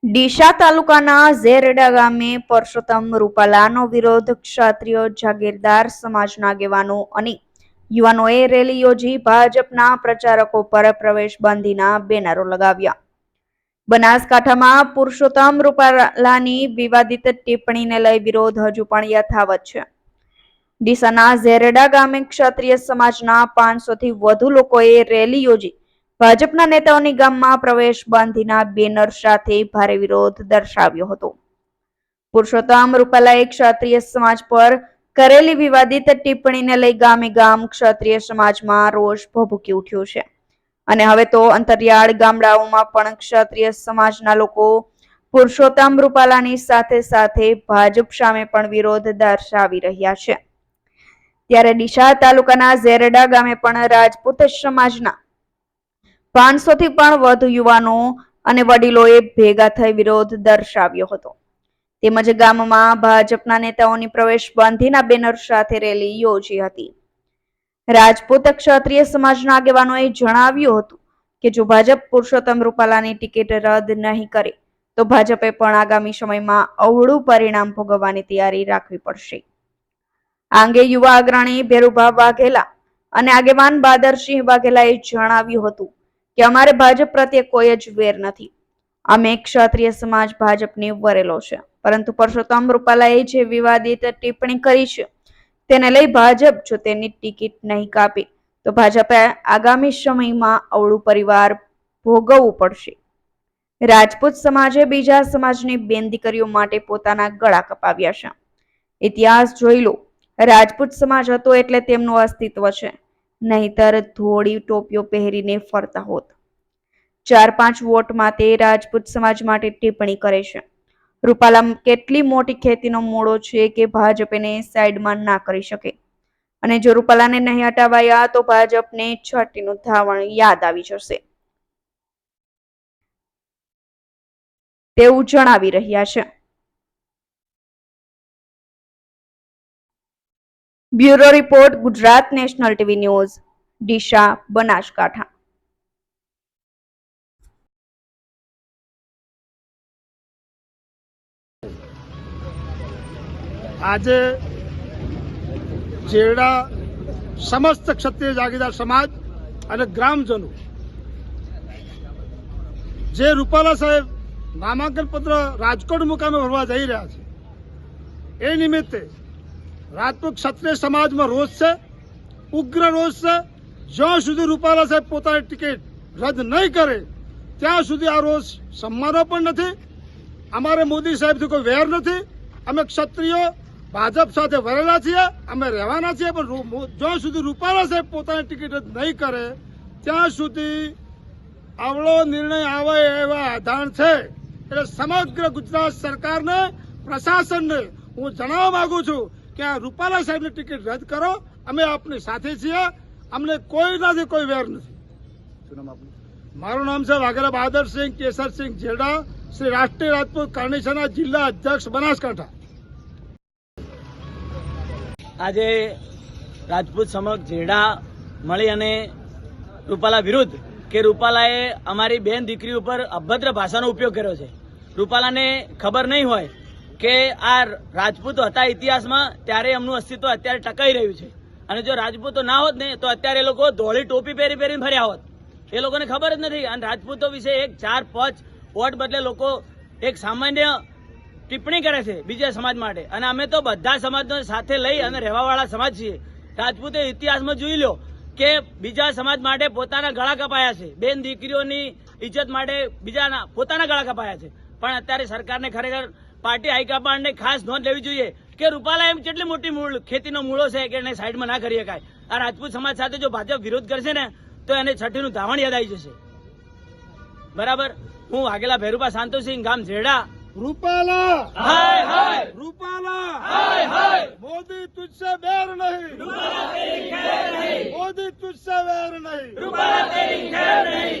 ડીસા તાલુકાના ઝેરડા ગામે પરસોત્તમ રૂપાલાનો વિરોધ ક્ષત્રિય જાગીરદાર સમાજના આગેવાનો અને યુવાનોએ રેલી યોજી ભાજપના પ્રચારકો પર પ્રવેશ બંધીના બેનરો લગાવ્યા। બનાસકાંઠામાં પુરુષોત્તમ રૂપાલાની વિવાદિત ટિપ્પણીને લઈ વિરોધ હજુ પણ યથાવત છે। ડીસાના ઝેરડા ગામે ક્ષત્રિય સમાજના 500 થી વધુ લોકોએ રેલી યોજી ભાજપના નેતાઓની ગામમાં પ્રવેશ બાંધીના બેનર સાથે ભારે વિરોધ દર્શાવ્યો હતો। પુરુષોત્તમ રૂપાલાએ ક્ષત્રિય સમાજ પર કરેલી વિવાદિત ટિપ્પણીને લઈ ગામે ગામ ક્ષત્રિય સમાજમાં રોષ ભભૂકી ઉઠ્યો છે અને હવે તો અંતરિયાળ ગામડાઓમાં પણ ક્ષત્રિય સમાજના લોકો પુરુષોત્તમ રૂપાલાની સાથે સાથે ભાજપ સામે પણ વિરોધ દર્શાવી રહ્યા છે। ત્યારે ડીસા તાલુકાના ઝેરડા ગામે પણ રાજપૂત સમાજના 500 થી પણ વધુ યુવાનો અને વડીલોએ ભેગા થઈ વિરોધ દર્શાવ્યો હતો। તેમજ ગામમાં ભાજપના નેતાઓની પ્રવેશ બંધીના બેનર સાથે રેલી યોજી હતી। રાજપૂત ક્ષત્રિય સમાજના આગેવાનોએ જણાવ્યું હતું કે જો ભાજપ પુરુષોત્તમ રૂપાલાની ટિકિટ રદ નહીં કરે તો ભાજપે પણ આગામી સમયમાં અવળું પરિણામ ભોગવવાની તૈયારી રાખવી પડશે। આ અંગે યુવા અગ્રણી ભેરુભા વાઘેલા અને આગેવાન બાદરસિંહ વાઘેલાએ જણાવ્યું હતું કે અમારે ભાજપ પ્રત્યે કોઈ જ વેર નથી। અમે ક્ષત્રિય સમાજ ભાજપની વરેલો છે, પરંતુ પરસોત્તમ રૂપાલાએ જે વિવાદિત ટિપ્પણી કરી છે તેને લઈ ભાજપ જો તેની ટિકિટ નહીં કાપે તો ભાજપે આગામી સમયમાં અવળું પરિવાર ભોગવવું પડશે। રાજપૂત સમાજે બીજા સમાજની બેન દીકરીઓ માટે પોતાના ગળા કપાવ્યા છે। ઇતિહાસ જોઈ લો, રાજપૂત સમાજ હતો એટલે તેમનું અસ્તિત્વ છે, નહીતર ધોળી ટોપીઓ પહેરીને ફરતા હોત। 4-5 વોટમાં તે રાજપૂત સમાજ માટે ટિપ્પણી કરે છે। રૂપાલા કેટલી મોટી ખેતીનો મૂળો છે કે ભાજપ એને સાઈડમાં ના કરી શકે, અને જો રૂપાલાને નહીં હટાવાયા તો ભાજપને છઠ્ઠીનું ધાવણ યાદ આવી જશે તેવું જણાવી રહ્યા છે। Bureau report, Gujarat national TV news, Deesa, Banaskantha. આજે ઝેરડા સમસ્ત ક્ષત્રિય જાગીરદાર સમાજ અને ગ્રામજનો જે રૂપાલા સાહેબ નામાંકન પત્ર રાજકોટ મુકામે ભરવા જઈ રહ્યા છે એ નિમિત્તે રાજપૂત ક્ષત્રિય સમાજમાં રોષ છે, ઉગ્ર રોષ છે। જ્યાં સુધી રૂપાલા સાહેબ પોતાની ટિકિટ રદ નહીં કરે ત્યાં સુધી આ રોષ સંમાનો પણ નથી। અમારે મોદી સાહેબથી કોઈ વેર નથી। અમે ક્ષત્રિયો ભાજપ સાથે વરેલા છીએ, અમે રહેવાના છીએ, પણ જ્યાં સુધી રૂપાલા સાહેબ પોતાની ટિકિટ નહીં કરે ત્યાં સુધી આવડો નિર્ણય આવે એવા આધાર છે। એટલે સમગ્ર ગુજરાત સરકારને, પ્રશાસનને હું જણાવવા માંગુ છું કે આ રૂપાલા સાહેબની ટિકિટ રદ કરો। અમે આપની સાથે છીએ, અમને કોઈનાથી કોઈ વેર નથી। શું નામ આપનું? મારું નામ છે વાઘેલા બહાદરસિંહ કેસરસિંહ ઝેરડા, શ્રી રાષ્ટ્રીય રાજપૂત કાર્નિશનના જિલ્લા અધ્યક્ષ, બનાસકાંઠા। આજે રાજપૂત સમક્ષ ઝેરડા મળી અને રૂપાલા વિરુદ્ધ કે રૂપાલાએ અમારી બેન દીકરી ઉપર અભદ્ર ભાષાનો ઉપયોગ કર્યો છે। રૂપાલાને ખબર નહીં હોય કે આ રાજપૂતો હતા ઇતિહાસમાં ત્યારે એમનું અસ્તિત્વ અત્યારે ટકાઈ રહ્યું છે, અને જો રાજપૂતો ના હોત ને તો અત્યારે એ લોકો ધોળી ટોપી પહેરીને ફર્યા હોત। એ લોકોને ખબર જ નથી। અને રાજપૂતો વિશે 4-5 વોટ બદલે લોકો એક સામાન્ય ટિપ્પણી કરે છે બીજા સમાજ માટે, અને અમે તો બધા સમાજને સાથે લઈ અને રહેવાવાળા સમાજ છીએ। રાજપૂતે ઇતિહાસમાં જોઈ લો કે બીજા સમાજ માટે પોતાના ગળા કપાયા છે, બેન દીકરીઓની ઇજ્જત માટે બીજાના પોતાના ગળા કપાયા છે। પણ અત્યારે સરકારને ખરેખર પાર્ટી હાઈકમાન્ડને ખાસ નોંધ લેવી જોઈએ કે રૂપાલા એમ કેટલી મોટી ખેતીનો મૂળો છે કે એને સાઈડમાં ના કરી શકાય। આ રાજપૂત સમાજ સાથે જો ભાજપ વિરોધ કરશે ને તો એને છઠ્ઠીનું ધાવણ યાદ આવી જશે। બરાબર। હું વાઘેલા ભેરુભા શાંતુસિંહ, ગામ ઝેરડા। રૂપાલા હાય હાય, રૂપાલા હાય હાય, મોદી तुझसे बैर नहीं, રૂપાલા તેરી ખેર નહીં, मोदी तुझसे बैर नहीं, રૂપાલા તેરી ખેર નહીં।